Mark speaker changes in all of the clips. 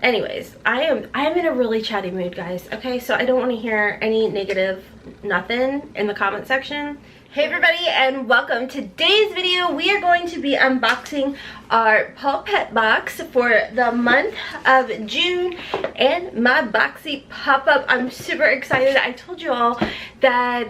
Speaker 1: Anyways, I am in a really chatty mood, guys. Okay, so I don't want to hear any negative nothing in the comment section. Hey everybody, and welcome. Today's video we are going to be unboxing our Paw Pet Box for the month of June and my Boxy pop-up. I'm super excited. I told you all that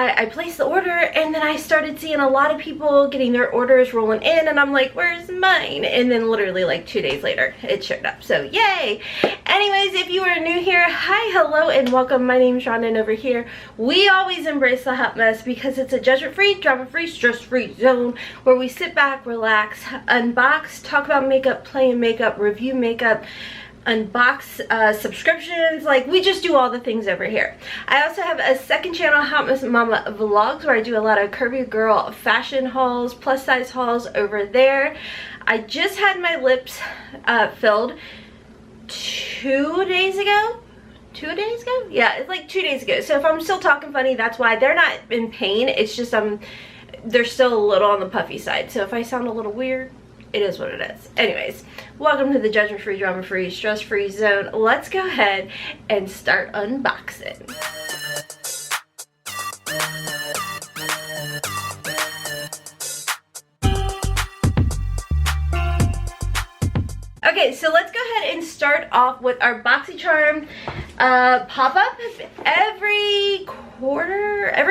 Speaker 1: I placed the order, and then I started seeing a lot of people getting their orders rolling in, and I'm like, where's mine? And then literally like 2 days later it showed up, so yay. Anyways, if you are new here, hi, hello, and welcome. My name's Shonda, and over here we always embrace the hot mess because it's a judgment-free, drama-free, stress-free zone where we sit back, relax, unbox, talk about makeup, play in makeup, review makeup, unbox subscriptions. Like, we just do all the things over here. I also have a second channel, HOTMESSMOMMA Vlogs, where I do a lot of curvy girl fashion hauls, plus size hauls over there. I just had my lips filled 2 days ago. 2 days ago? Yeah, it's like 2 days ago. So if I'm still talking funny, that's why. They're not in pain. It's just they're still a little on the puffy side. So if I sound a little weird, it is what it is. Anyways, welcome to the judgment-free, drama-free, stress-free zone. Let's go ahead and start unboxing. Okay, so let's go ahead and start off with our Boxycharm pop-up. Every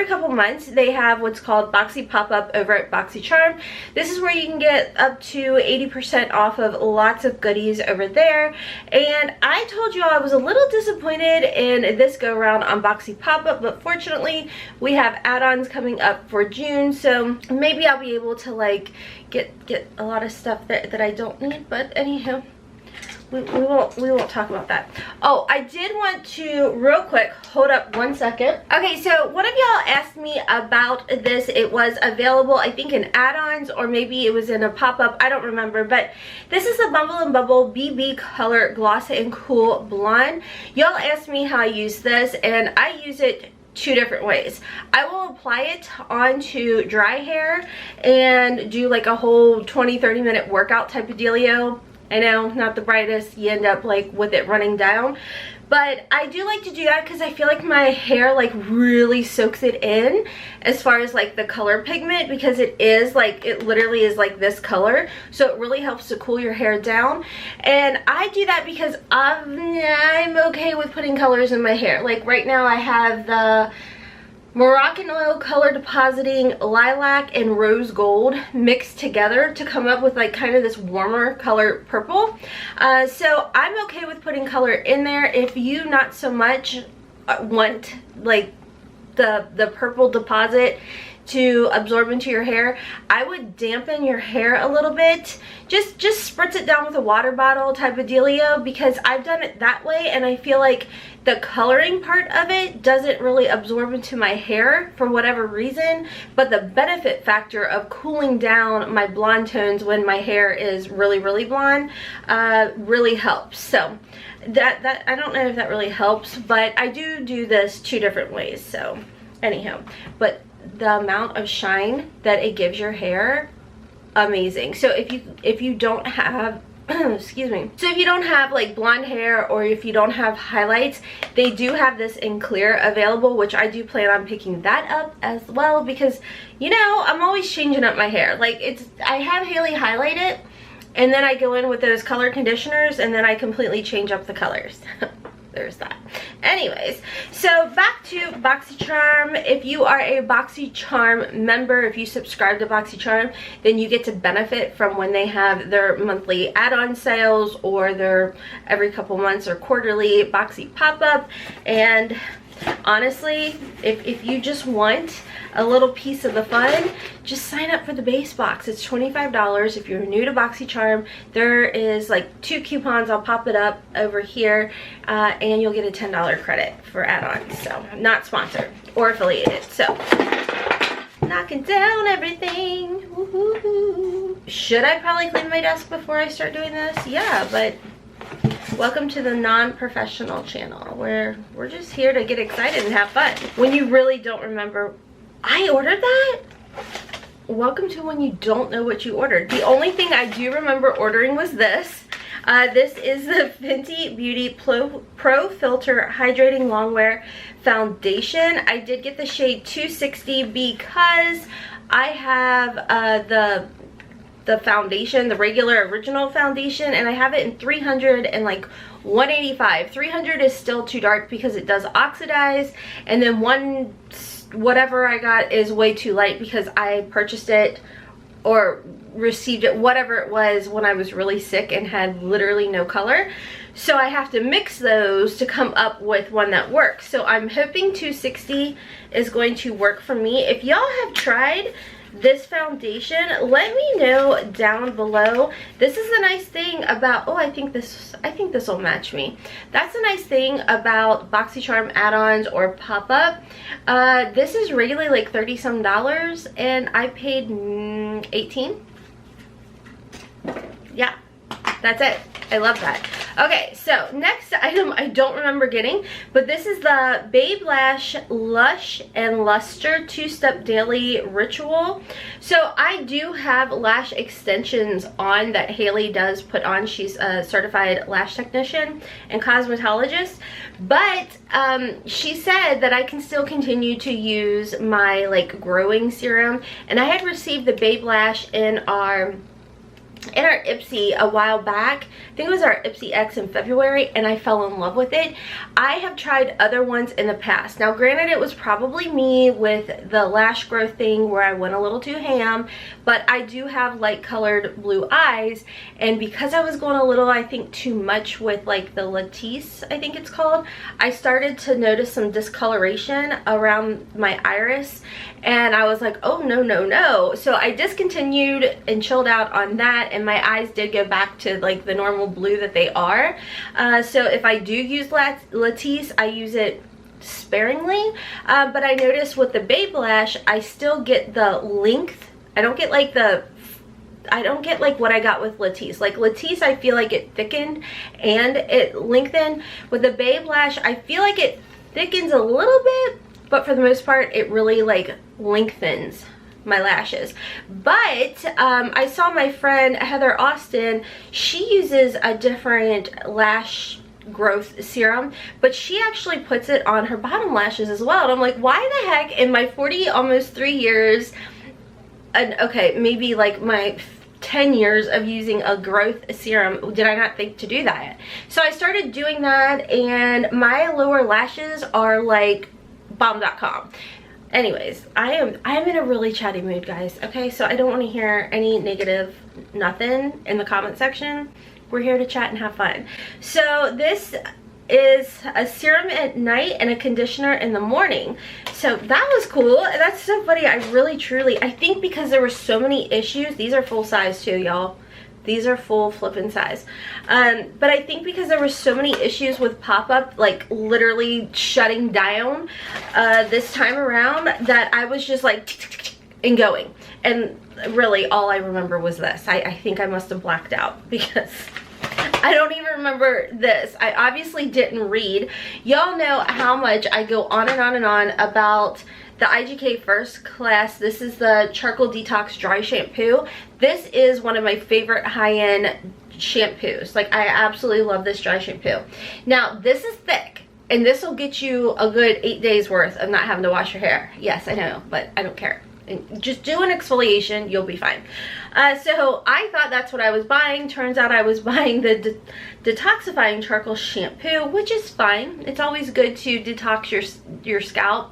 Speaker 1: couple months they have what's called Boxy pop-up over at Boxycharm. This is where you can get up to 80% off of lots of goodies over there. And I told you I was a little disappointed in this go around on Boxy pop-up, but fortunately we have add-ons coming up for June, so maybe I'll be able to like get a lot of stuff that I don't need. But anyhow, we won't talk about that. Oh, I did want to real quick hold up 1 second. Okay, so one of y'all asked me about this. It was available, I think, in add-ons, or maybe it was in a pop-up, I don't remember, but this is the Bumble and Bubble BB Color Gloss and Cool Blonde. Y'all asked me how I use this, and I use it 2 different ways. I will apply it onto dry hair and do like a whole 20-30 minute workout type of dealio. I know, not the brightest, you end up like with it running down, but I do like to do that because I feel like my hair like really soaks it in as far as like the color pigment, because it is like, it literally is like this color, so it really helps to cool your hair down. And I do that because I'm okay with putting colors in my hair. Like right now I have the Moroccanoil color depositing lilac and rose gold mixed together to come up with like kind of this warmer color purple. So I'm okay with putting color in there. If you not so much want like the purple deposit to absorb into your hair, I would dampen your hair a little bit. Just spritz it down with a water bottle type of dealio, because I've done it that way and I feel like the coloring part of it doesn't really absorb into my hair for whatever reason, but the benefit factor of cooling down my blonde tones when my hair is really blonde really helps. So that I don't know if that really helps, but I do this 2 different ways. So anyhow, but the amount of shine that it gives your hair, amazing. So if you don't have excuse me, so if you don't have like blonde hair, or if you don't have highlights, they do have this in clear available, which I do plan on picking that up as well, because you know I'm always changing up my hair. Like I have Hailey highlight it, and then I go in with those color conditioners, and then I completely change up the colors. There's that. Anyways, so back to Boxycharm. If you are a Boxycharm member, if you subscribe to Boxycharm, then you get to benefit from when they have their monthly add-on sales, or their every couple months or quarterly Boxy pop-up. And honestly, if you just want a little piece of the fun, just sign up for the base box. It's $25. If you're new to Boxycharm, there is like 2 coupons. I'll pop it up over here, and you'll get a $10 credit for add-ons. So not sponsored or affiliated. So knocking down everything. Woo-hoo-hoo. Should I probably clean my desk before I start doing this? Yeah, but welcome to the non-professional channel, where we're just here to get excited and have fun. When you really don't remember, I ordered that? Welcome to when you don't know what you ordered. The only thing I do remember ordering was this. This is the Fenty Beauty Pro Filter Hydrating Longwear Foundation. I did get the shade 260 because I have the foundation, the regular original foundation, and I have it in 300 and like 185. 300 is still too dark because it does oxidize, and then whatever I got is way too light because I purchased it or received it, whatever it was, when I was really sick and had literally no color. So I have to mix those to come up with one that works. So I'm hoping 260 is going to work for me. If y'all have tried this foundation, let me know down below. This is a nice thing about, oh, I think this will match me. That's a nice thing about Boxycharm add-ons or pop-up. This is regularly like $30 some and I paid 18. Yeah, that's it. I love that. Okay, so next item I don't remember getting, but this is the Babe Lash Lush and Luster 2-Step Daily Ritual. So I do have lash extensions on that Hailey does put on. She's a certified lash technician and cosmetologist, but she said that I can still continue to use my like growing serum, and I had received the Babe Lash in our Ipsy a while back. I think it was our Ipsy X in February, and I fell in love with it. I have tried other ones in the past. Now granted, it was probably me with the lash growth thing where I went a little too ham, but I do have light colored blue eyes, and because I was going a little, I think, too much with like the Latisse, I think it's called, I started to notice some discoloration around my iris, and I was like, oh no no no. So I discontinued and chilled out on that, and my eyes did go back to like the normal blue that they are. So if I do use Latisse, I use it sparingly, but I noticed with the Babe Lash I still get the length. I don't get like what I got with Latisse. Like Latisse, I feel like it thickened and it lengthened. With the Babe Lash, I feel like it thickens a little bit, but for the most part it really like lengthens my lashes. But I saw my friend Heather Austin, she uses a different lash growth serum, but she actually puts it on her bottom lashes as well, and I'm like, why the heck in my 40 almost 3 years, and okay, maybe like my 10 years of using a growth serum, did I not think to do that? So I started doing that, and my lower lashes are like bomb.com. Anyways, I'm in a really chatty mood, guys, okay? So I don't want to hear any negative nothing in the comment section. We're here to chat and have fun. So this is a serum at night and a conditioner in the morning. So that was cool. That's so funny. I really truly, I think because there were so many issues, these are full size too, y'all. These are full flippin' size. But I think because there were so many issues with pop-up, like literally shutting down this time around, that I was just like and going. And really all I remember was this. I think I must have blacked out because I don't even remember this. I obviously didn't read. Y'all know how much I go on and on and on about the IGK First Class. This is the Charcoal Detox Dry Shampoo. This is one of my favorite high-end shampoos. Like, I absolutely love this dry shampoo. Now, this is thick, and this will get you a good 8 days worth of not having to wash your hair. Yes, I know, but I don't care. And just do an exfoliation, you'll be fine. So I thought that's what I was buying. Turns out I was buying the detoxifying charcoal shampoo, which is fine. It's always good to detox your scalp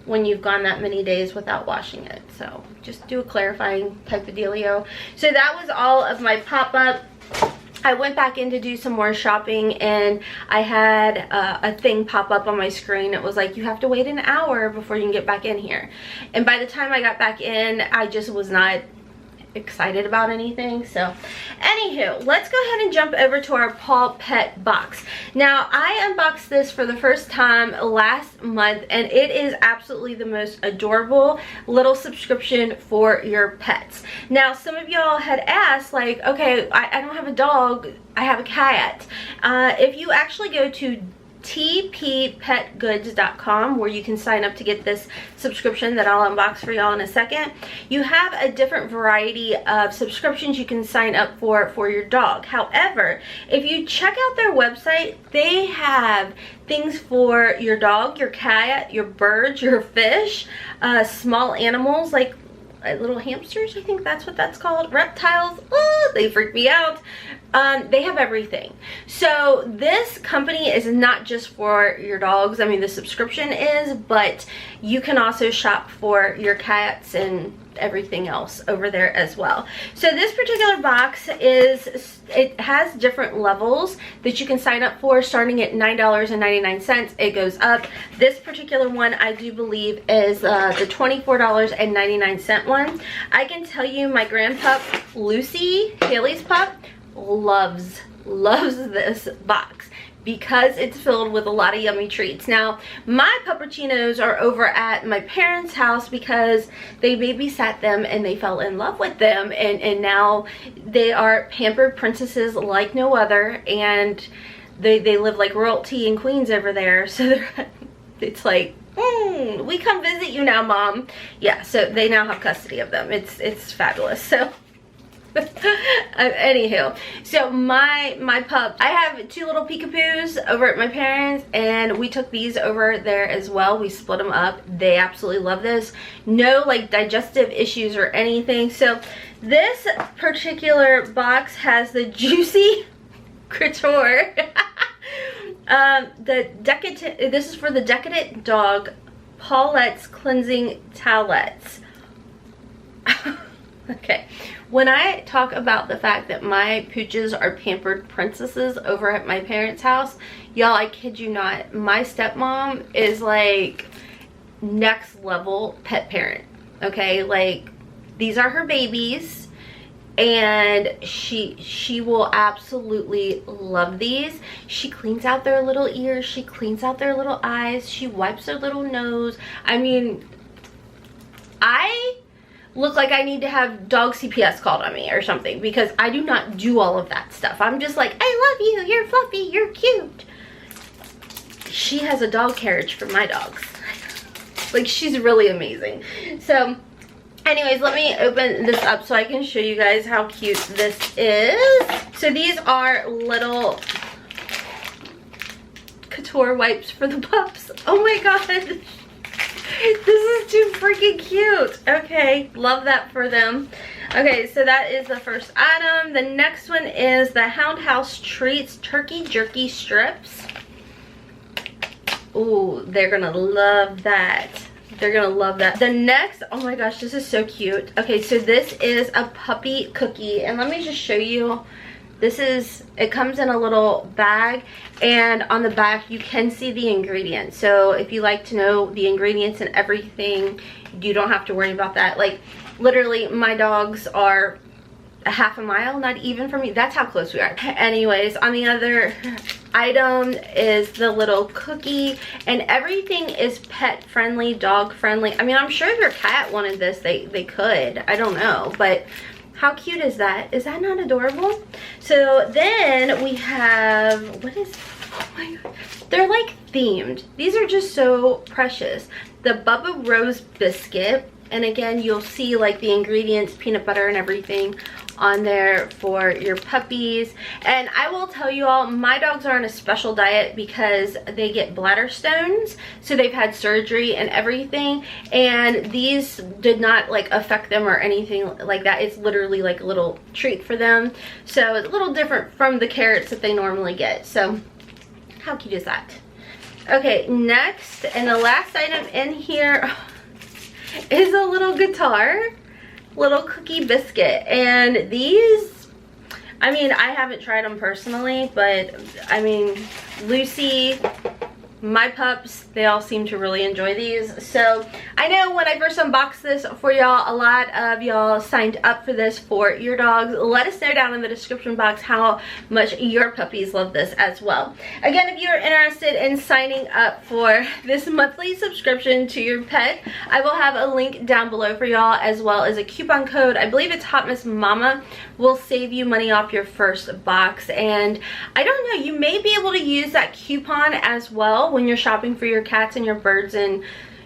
Speaker 1: when you've gone that many days without washing it. So just do a clarifying type of dealio. So that was all of my pop-up. I went back in to do some more shopping, and I had a thing pop up on my screen. It was like, you have to wait an hour before you can get back in here. And by the time I got back in, I just was not excited about anything. So anywho, let's go ahead and jump over to our Paw Pet Box. Now, I unboxed this for the first time last month, and it is absolutely the most adorable little subscription for your pets. Now, some of y'all had asked, like, okay, I don't have a dog, I have a cat. If you actually go to tppetgoods.com, where you can sign up to get this subscription that I'll unbox for y'all in a second. You have a different variety of subscriptions you can sign up for your dog. However, if you check out their website, they have things for your dog, your cat, your birds, your fish, small animals like little hamsters, I think that's what that's called, reptiles. Oh, they freak me out. They have everything. So this company is not just for your dogs. I mean, the subscription is, but you can also shop for your cats and everything else over there as well. So this particular box it has different levels that you can sign up for, starting at $9.99. It goes up. This particular one, I do believe, is the $24.99 one. I can tell you, my grandpup Lucy, Haley's pup, loves this box because it's filled with a lot of yummy treats. Now, my puppuccinos are over at my parents' house because they babysat them and they fell in love with them, and now they are pampered princesses like no other, and they live like royalty and queens over there. So it's like, we come visit you now, Mom. Yeah, so they now have custody of them. It's fabulous. So anywho, so my pup, I have two little peekapoos over at my parents, and we took these over there as well. We split them up. They absolutely love this. No like digestive issues or anything. So this particular box has the juicy couture. This is for the Decadent Dog Pawlettes Cleansing Towelettes. Okay, when I talk about the fact that my pooches are pampered princesses over at my parents' house, y'all, I kid you not, my stepmom is like next level pet parent. Okay, like these are her babies, and she will absolutely love these. She cleans out their little ears, she cleans out their little eyes, she wipes their little nose. I mean, I look like I need to have dog CPS called on me or something, because I do not do all of that stuff. I'm just like, I love you, you're fluffy, you're cute. She has a dog carriage for my dogs. Like, she's really amazing. So anyways, let me open this up so I can show you guys how cute this is. So these are little couture wipes for the pups. Oh my god. This is too freaking cute. Okay, love that for them. Okay, so that is the first item. The next one is the Hound House Treats Turkey Jerky Strips. Ooh, they're gonna love that. They're gonna love that. The next, oh my gosh, this is so cute. Okay, so this is a puppy cookie, and let me just show you. It comes in a little bag, and on the back you can see the ingredients. So if you like to know the ingredients and everything, you don't have to worry about that. Like, literally, my dogs are a half a mile, not even from me. That's how close we are. Anyways, on the other item is the little cookie, and everything is pet friendly, dog friendly. I mean, I'm sure if your cat wanted this, they could. I don't know, but how cute is that? Is that not adorable? So then we have, oh my god, they're like themed. These are just so precious. The Bubba Rose Biscuit, and again, you'll see like the ingredients, peanut butter and everything on there for your puppies. And I will tell you all, my dogs are on a special diet because they get bladder stones, so they've had surgery and everything, and these did not like affect them or anything like that. It's literally like a little treat for them, so it's a little different from the carrots that they normally get. So how cute is that? Okay, next and the last item in here is a little guitar, little cookie biscuit. And these, I mean, I haven't tried them personally, but I mean, Lucy my pups, they all seem to really enjoy these. So I know when I first unboxed this for y'all, a lot of y'all signed up for this for your dogs. Let us know down in the description box how much your puppies love this as well. Again, if you're interested in signing up for this monthly subscription to your pet, I will have a link down below for y'all, as well as a coupon code. I believe it's HOTMESSMOMMA will save you money off your first box. And I don't know, you may be able to use that coupon as well when you're shopping for your cats and your birds and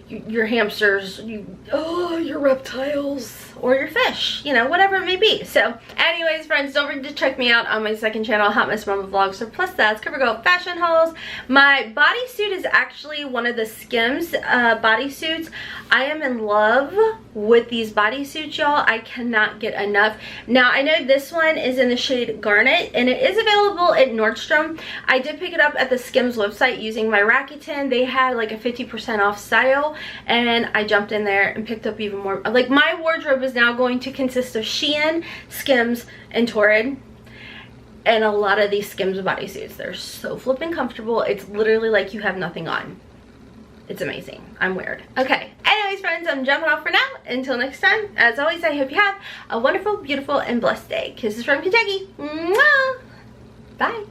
Speaker 1: your hamsters, your reptiles, or your fish, you know, whatever it may be. So anyways, friends, don't forget to check me out on my second channel, Hot Mess Mama Vlogs, or plus that's cover girl fashion hauls. My bodysuit is actually one of the SKIMS bodysuits. I am in love with these bodysuits, y'all. I cannot get enough. Now I know this one is in the shade Garnet, and it is available at Nordstrom. I did pick it up at the SKIMS website using my Rakuten. They had like a 50% off sale, and I jumped in there and picked up even more. Like, my wardrobe is now going to consist of Shein, SKIMS, and Torrid. And a lot of these SKIMS bodysuits, they're so flipping comfortable. It's literally like you have nothing on. It's amazing. I'm weird. Okay, anyways, friends, I'm jumping off for now. Until next time, as always, I hope you have a wonderful, beautiful, and blessed day. Kisses from Kentucky. Mwah! Bye.